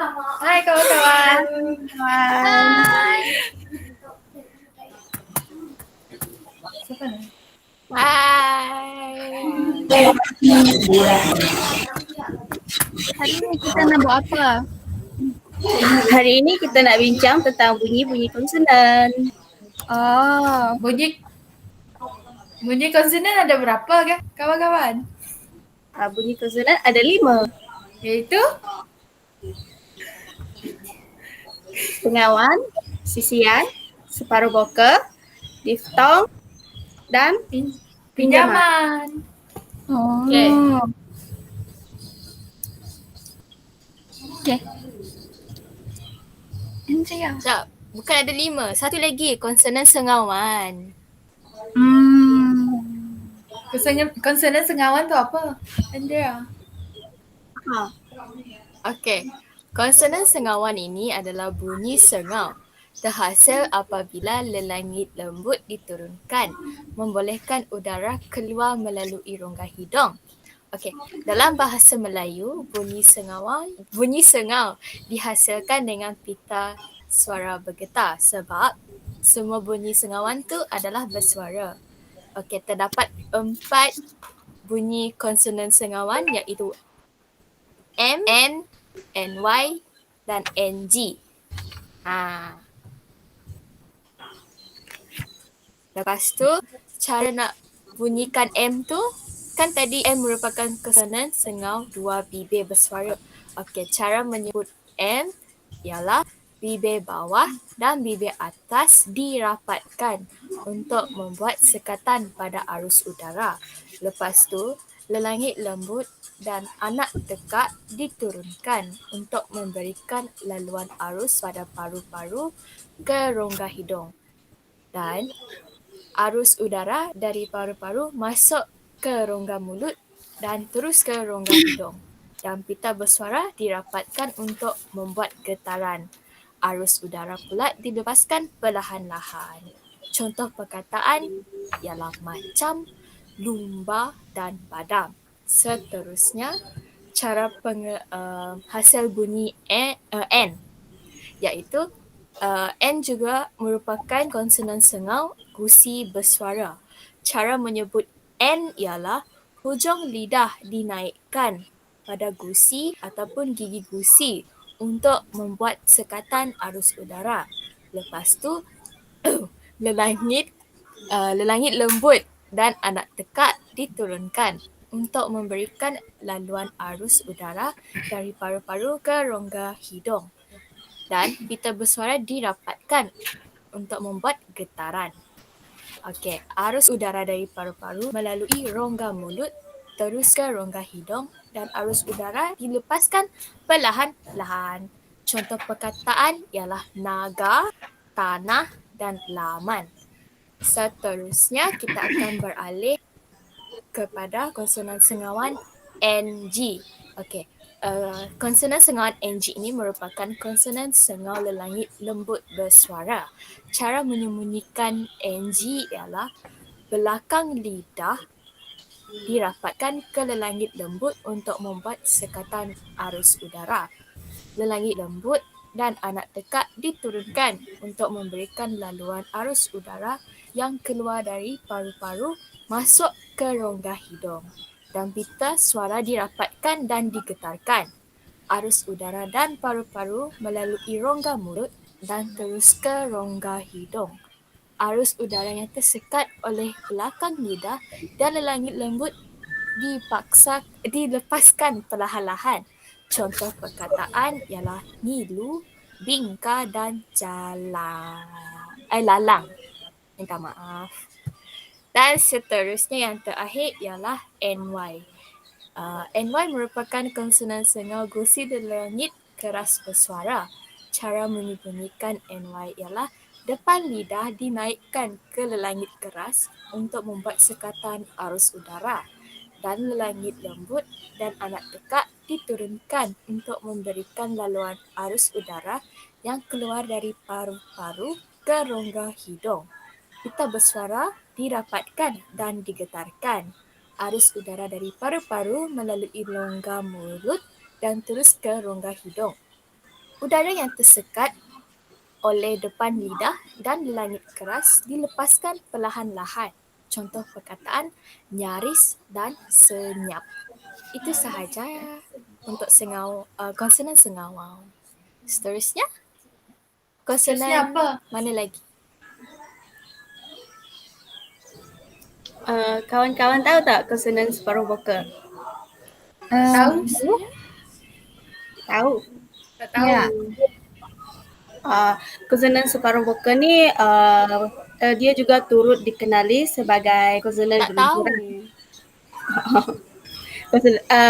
Hai kawan-kawan. Kawan. Hai. Siapa nih? Hai. Hari ini kita nak buat apa? Hari ini kita nak bincang tentang bunyi-bunyi konsonan. Oh, Bunyi konsonan ada berapa kan kawan-kawan? Bunyi konsonan ada 5. Yaitu Pengawan, sisian, separuh boka, diftong, dan pinjaman. Oh. Okey. Okay. Encik ya. Sekejap, bukan ada 5. Satu lagi, konsonan sengawan. konsonan sengawan tu apa? Andrea. Okey. Konsonan sengawan ini adalah bunyi sengau. Terhasil apabila lelangit lembut diturunkan, membolehkan udara keluar melalui rongga hidung. Okey, dalam bahasa Melayu, bunyi sengau dihasilkan dengan pita suara bergetar sebab semua bunyi sengawan tu adalah bersuara. Okey, terdapat 4 bunyi konsonan sengawan iaitu M, N, NY dan NG. Lepas tu, cara nak bunyikan M tu, kan tadi M merupakan konsonan sengau dua bibir bersuara. Okey, cara menyebut M ialah bibir bawah dan bibir atas dirapatkan untuk membuat sekatan pada arus udara. Lepas tu, lelangit lembut dan anak tekak diturunkan untuk memberikan laluan arus pada paru-paru ke rongga hidung. Dan arus udara dari paru-paru masuk ke rongga mulut dan terus ke rongga hidung. Dan pita bersuara dirapatkan untuk membuat getaran. Arus udara pula dilepaskan perlahan-lahan. Contoh perkataan ialah macam, lumba dan padam. Seterusnya, cara hasil bunyi N iaitu N juga merupakan konsonan sengau gusi bersuara. Cara menyebut N ialah hujung lidah dinaikkan pada gusi ataupun gigi gusi untuk membuat sekatan arus udara. Lepas tu lelangit lembut dan anak tekak diturunkan untuk memberikan laluan arus udara dari paru-paru ke rongga hidung. Dan pita bersuara dirapatkan untuk membuat getaran. Okey, arus udara dari paru-paru melalui rongga mulut terus ke rongga hidung dan arus udara dilepaskan perlahan-lahan. Contoh perkataan ialah naga, tanah dan laman. Seterusnya kita akan beralih kepada konsonan sengawan NG. Okey. Konsonan sengawan NG ini merupakan konsonan sengau lelangit lembut bersuara. Cara menyembunyikan NG ialah belakang lidah dirapatkan ke lelangit lembut untuk membuat sekatan arus udara. Lelangit lembut dan anak tekak diturunkan untuk memberikan laluan arus udara yang keluar dari paru-paru masuk ke rongga hidung. Dan pita suara dirapatkan dan digetarkan. Arus udara dan paru-paru melalui rongga mulut dan terus ke rongga hidung. Arus udara yang tersekat oleh belakang lidah dan lelangit lembut dilepaskan perlahan-lahan. Contoh perkataan ialah ngilu, bingka dan lalang. Minta maaf. Dan seterusnya yang terakhir ialah NY. NY merupakan konsonan sengau gusi lelangit keras bersuara. Cara menyembunyikan NY ialah depan lidah dinaikkan ke lelangit keras untuk membuat sekatan arus udara. Dan lelangit lembut dan anak tekak diturunkan untuk memberikan laluan arus udara yang keluar dari paru-paru ke rongga hidung. Pita bersuara dirapatkan dan digetarkan. Arus udara dari paru-paru melalui rongga mulut dan terus ke rongga hidung. Udara yang tersekat oleh depan lidah dan langit keras dilepaskan perlahan-lahan. Contoh perkataan nyaris dan senyap. Itu sahaja untuk konsonan sengawang. Seterusnya, Terusnya konsonan apa? mana lagi? Kawan-kawan tahu tak konsonan separuh vokal? Tahu? Tahu. Tak tahu. Ya. Konsonan separuh vokal ni dia juga turut dikenali sebagai konsonan Tak tahu. gelunjuran.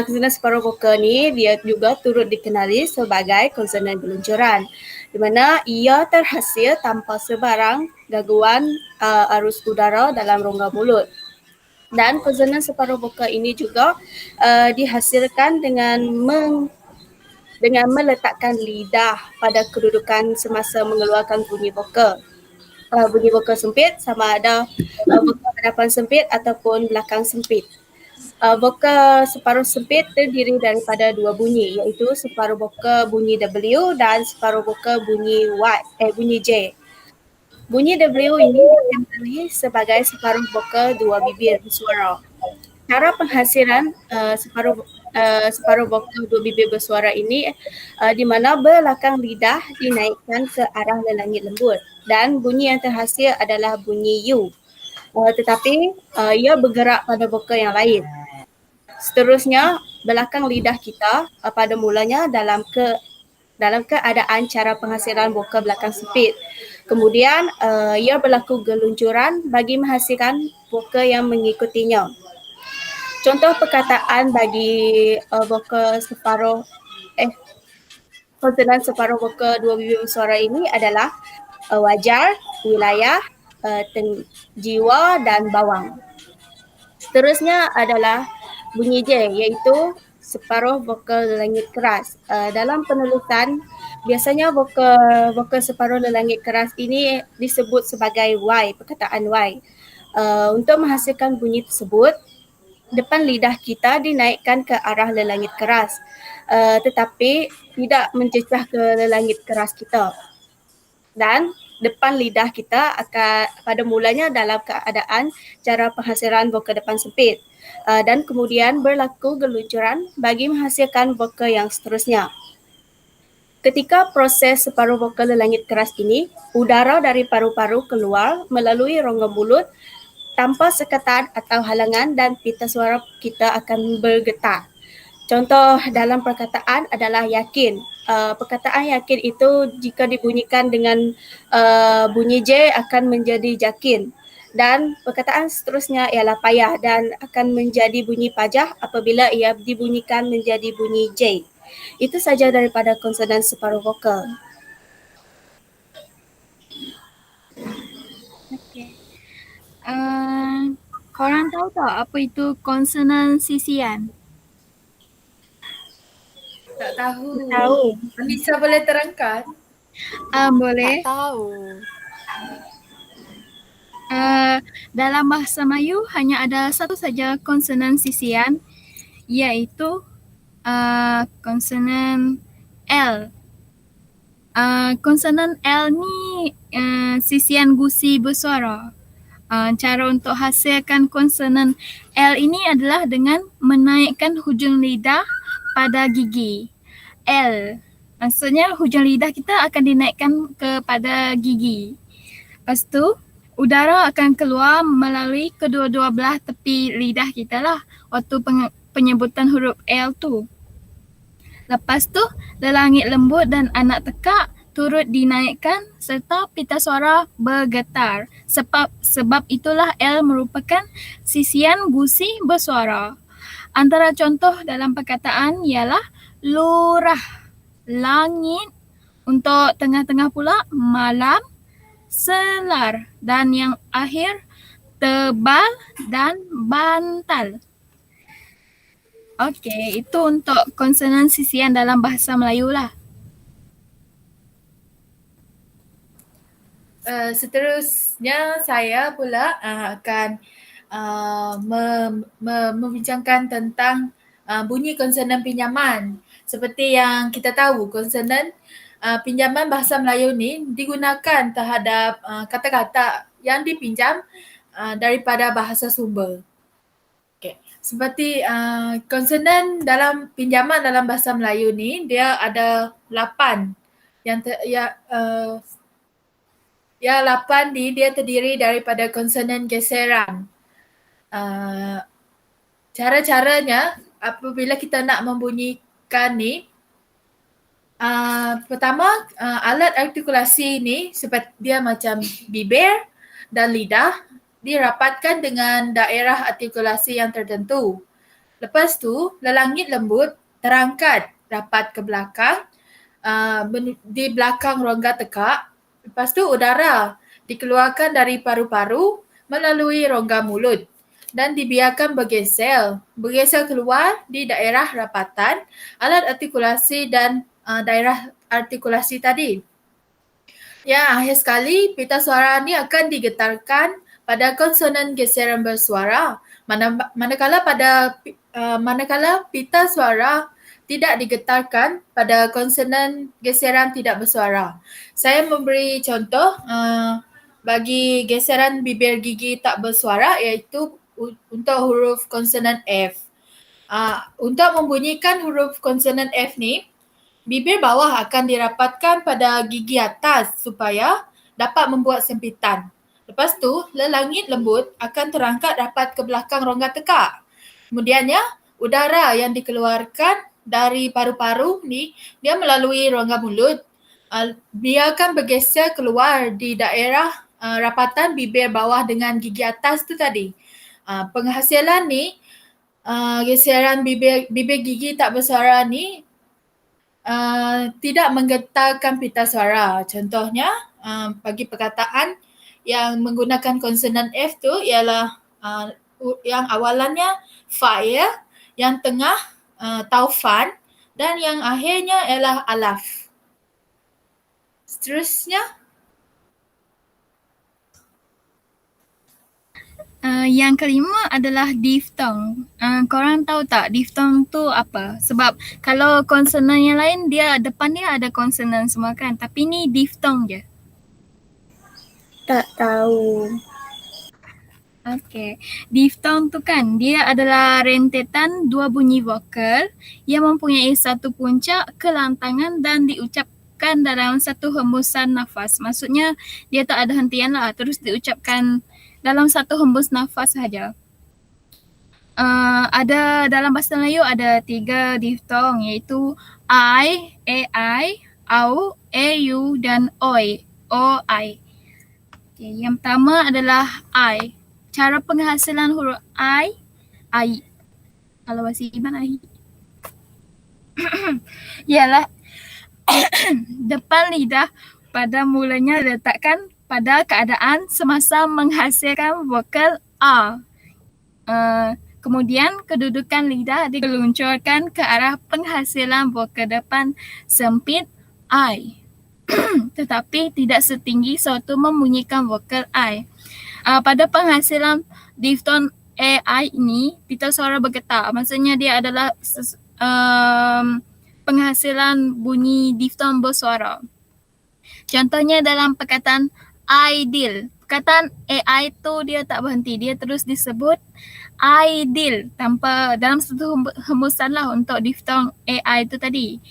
Konsonan separuh vokal ni dia juga turut dikenali sebagai konsonan gelunjuran, di mana ia terhasil tanpa sebarang gangguan arus udara dalam rongga mulut. Dan konsonan separuh vokal ini juga dihasilkan dengan meletakkan lidah pada kedudukan semasa mengeluarkan bunyi vokal. Bunyi vokal sempit sama ada vokal hadapan sempit ataupun belakang sempit. Vokal separuh sempit terdiri daripada dua bunyi, iaitu separuh vokal bunyi W dan separuh vokal bunyi J. Bunyi W ini dikenali sebagai separuh vokal dua bibir bersuara. Cara penghasilan separuh vokal dua bibir bersuara ini di mana belakang lidah dinaikkan ke arah lelangit lembut dan bunyi yang terhasil adalah bunyi U. Tetapi ia bergerak pada vokal yang lain. Seterusnya, belakang lidah kita pada mulanya dalam keadaan cara penghasilan vokal belakang sempit. Kemudian ia berlaku gelunjuran bagi menghasilkan vokal yang mengikutinya. Contoh perkataan bagi konsonan separuh vokal dua bibir bersuara ini adalah wajar, wilayah, jiwa dan bawang. Seterusnya adalah bunyi J, iaitu separuh vokal lelangit keras. Dalam penulisan, biasanya vokal separuh lelangit keras ini disebut sebagai Y, perkataan Y. Untuk menghasilkan bunyi tersebut, depan lidah kita dinaikkan ke arah lelangit keras, tetapi tidak mencecah ke lelangit keras kita. Dan depan lidah kita akan pada mulanya dalam keadaan cara penghasilan vokal depan sempit dan kemudian berlaku gelunjuran bagi menghasilkan vokal yang seterusnya. Ketika proses separuh vokal lelangit keras ini, udara dari paru-paru keluar melalui rongga mulut tanpa sekatan atau halangan dan pita suara kita akan bergetar. Contoh dalam perkataan adalah yakin. Perkataan yakin itu jika dibunyikan dengan bunyi J akan menjadi jakin. Dan perkataan seterusnya ialah payah dan akan menjadi bunyi pajah apabila ia dibunyikan menjadi bunyi J. Itu saja daripada konsonan separuh vokal. Okey. Korang tahu tak apa itu konsonan sisian? Tak tahu. Tahu. Anissa boleh terangkan? Boleh. Tak tahu. Dalam bahasa Melayu hanya ada satu saja konsonan sisian, iaitu konsonan L. Konsonan L ni sisian gusi bersuara. Cara untuk hasilkan konsonan L ini adalah dengan menaikkan hujung lidah pada gigi. L. Maksudnya hujung lidah kita akan dinaikkan kepada gigi. Lepas tu, udara akan keluar melalui kedua-dua belah tepi lidah kita lah waktu penyebutan huruf L tu. Lepas tu, lelangit lembut dan anak tekak turut dinaikkan serta pita suara bergetar. Sebab itulah L merupakan sisian gusi bersuara. Antara contoh dalam perkataan ialah lurah, langit, untuk tengah-tengah pula malam, selar dan yang akhir tebal dan bantal. Okey, itu untuk konsonan sisian dalam bahasa Melayu lah. Seterusnya saya pula akan membincangkan tentang bunyi konsonan pinyaman. Seperti yang kita tahu, konsonan pinjaman bahasa Melayu ni digunakan terhadap kata-kata yang dipinjam daripada bahasa sumber. Okay. Seperti konsonan dalam pinjaman dalam bahasa Melayu ni, dia ada 8 yang 8 ni dia terdiri daripada konsonan geseran. Cara-caranya apabila kita nak membunyikan ni, pertama alat artikulasi ni seperti dia macam bibir dan lidah dirapatkan dengan daerah artikulasi yang tertentu. Lepas tu lelangit lembut terangkat rapat ke belakang di belakang rongga tekak. Lepas tu udara dikeluarkan dari paru-paru melalui rongga mulut dan dibiarkan bergeser keluar di daerah rapatan alat artikulasi dan daerah artikulasi tadi. Yang akhir sekali, pita suara ni akan digetarkan pada konsonan geseran bersuara, manakala pita suara tidak digetarkan pada konsonan geseran tidak bersuara. Saya memberi contoh bagi geseran bibir gigi tak bersuara iaitu untuk huruf konsonan F. Untuk membunyikan huruf konsonan F ni, bibir bawah akan dirapatkan pada gigi atas supaya dapat membuat sempitan. Lepas tu, lelangit lembut akan terangkat rapat ke belakang rongga tekak. Kemudiannya, udara yang dikeluarkan dari paru-paru ni, dia melalui rongga mulut. Biarkan bergeser keluar di daerah rapatan bibir bawah dengan gigi atas tu tadi. Penghasilan ni, geseran bibir gigi tak bersuara ni tidak menggetarkan pita suara. Contohnya, bagi perkataan yang menggunakan konsonan F tu ialah yang awalannya fa'il, yang tengah taufan dan yang akhirnya ialah alaf. Seterusnya, yang kelima adalah diftong. Korang tahu tak diftong tu apa? Sebab kalau konsonan yang lain dia depan dia ada konsonan semua kan, tapi ni diftong je. Tak tahu. Okay. Diftong tu kan dia adalah rentetan dua bunyi vokal yang mempunyai satu puncak, kelantangan dan diucapkan dalam satu hembusan nafas. Maksudnya dia tak ada hentian lah, terus diucapkan dalam satu hembus nafas sahaja. Ada dalam bahasa Melayu ada 3 diftong iaitu I, AI, AU, AU dan OI. OI. Okay, yang pertama adalah I. Cara penghasilan huruf I. Kalau bahasa Iban I. Ialah depan lidah pada mulanya letakkan pada keadaan semasa menghasilkan vokal A. Kemudian kedudukan lidah digeluncurkan ke arah penghasilan vokal depan sempit I. Tetapi tidak setinggi sewaktu membunyikan vokal I. Pada penghasilan diftong AI ini, pita suara bergetar. Maksudnya dia adalah penghasilan bunyi diftong bersuara. Contohnya dalam perkataan ideal. Perkataan AI tu dia tak berhenti. Dia terus disebut ideal tanpa dalam satu hembusan lah untuk diftong AI tu tadi.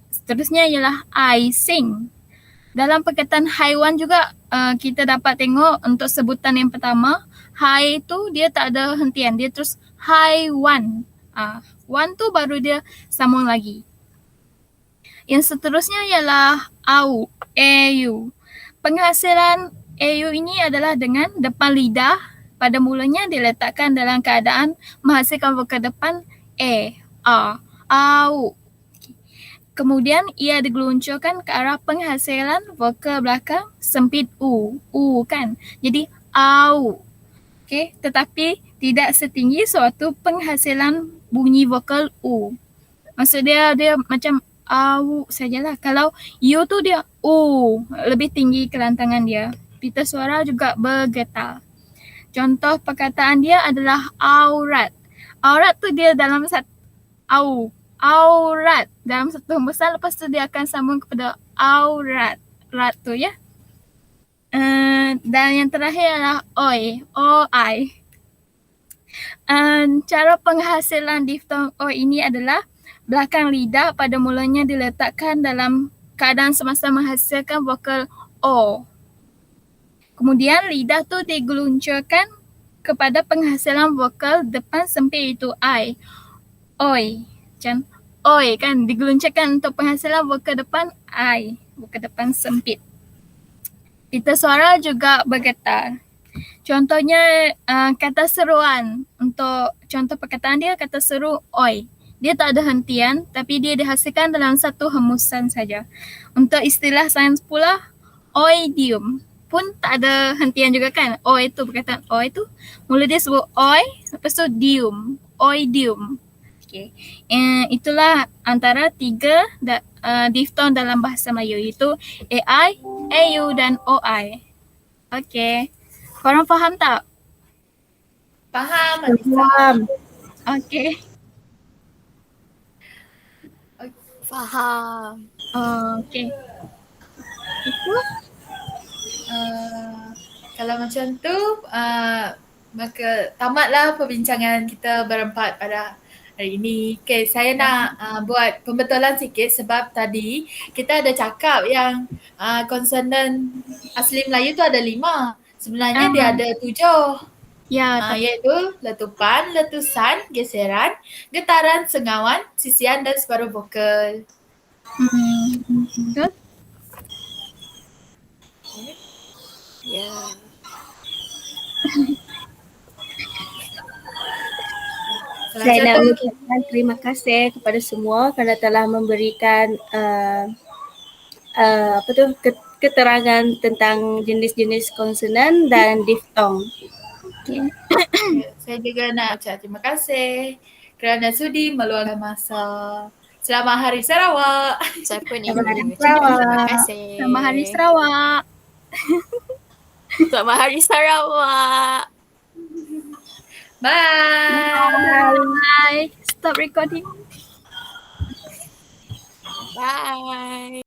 Seterusnya ialah I sing. Dalam perkataan haiwan juga kita dapat tengok untuk sebutan yang pertama, hai tu dia tak ada hentian. Dia terus haiwan. Wan tu baru dia sambung lagi. Yang seterusnya ialah au, au. Penghasilan au ini adalah dengan depan lidah pada mulanya diletakkan dalam keadaan menghasilkan vokal depan au. Kemudian ia digeluncurkan ke arah penghasilan vokal belakang sempit u kan. Jadi au. Okey, tetapi tidak setinggi suatu penghasilan bunyi vokal u. Maksud dia macam au sajalah. Kalau u tu dia u, lebih tinggi kelantangan dia. Pita suara juga bergetar. Contoh perkataan dia adalah aurat. Aurat tu dia dalam satu aurat dalam satu hembusan, lepas tu dia akan sambung kepada aurat. Rat tu ya. Dan yang terakhir adalah oi, oi. Cara penghasilan diftong oi ini adalah belakang lidah pada mulanya diletakkan dalam keadaan semasa menghasilkan vokal o. Kemudian lidah tu digeluncurkan kepada penghasilan vokal depan sempit iaitu I. Oi. Macam oi kan digeluncurkan untuk penghasilan vokal depan I. Vokal depan sempit. Pita suara juga bergetar. Contohnya kata seruan. Untuk contoh perkataan dia kata seru oi. Dia tak ada hentian tapi dia dihasilkan dalam satu hembusan saja. Untuk istilah sains pula oidium pun tak ada hentian juga kan. Oi tu perkataan oi tu mula dia sebut oi lepas tu dium. Oidium. Okay. Itulah antara tiga diftong dalam bahasa Melayu iaitu AI, AU dan OI. Okay. Korang faham tak? Faham, Alisa? Faham. Okay. Faham. Okay. Itu Kalau macam tu, maka tamatlah perbincangan kita berempat pada hari ini. Okay, saya nak buat pembetulan sikit sebab tadi kita ada cakap yang konsonan asli Melayu tu ada 5. Sebenarnya dia ada 7. ya, Iaitu letupan, letusan, geseran, getaran, sengawan, sisian dan separuh vokal. betul. Ya. Saya nak mengucapkan terima kasih kepada semua kerana telah memberikan keterangan tentang jenis-jenis konsonan dan diftong. Okay. Saya juga nak ucap terima kasih kerana sudi meluangkan masa. Selamat Hari Sarawak. Saya pun Selamat Hari ingin Sarawak. terima kasih. Selamat Hari Sarawak. Selamat Hari Sarawak. Bye. Bye. Stop recording. Bye.